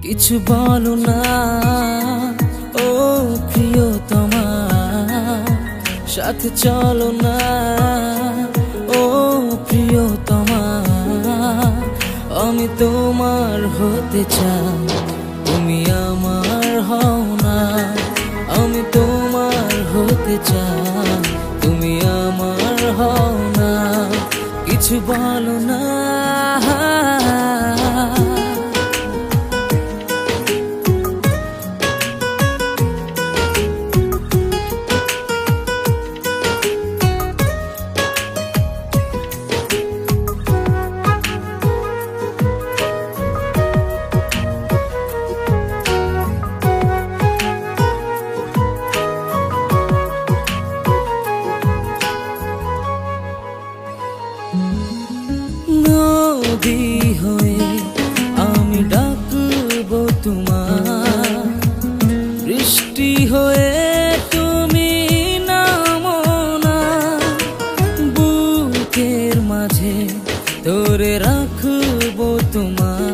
কিছু বলো না ও প্রিয়তমা, সাথে চলো না ও প্রিয়তমা। আমি তোমার হতে চাই, তুমি আমার হও না। আমি তোমার হতে চাই, তুমি আমার হও না। কিছু বলো না। নদী হয়ে আমি ডাকবো তোমার, বৃষ্টি হয়ে তুমি নামো না। বুকের মাঝে ধরে রাখবো তোমার,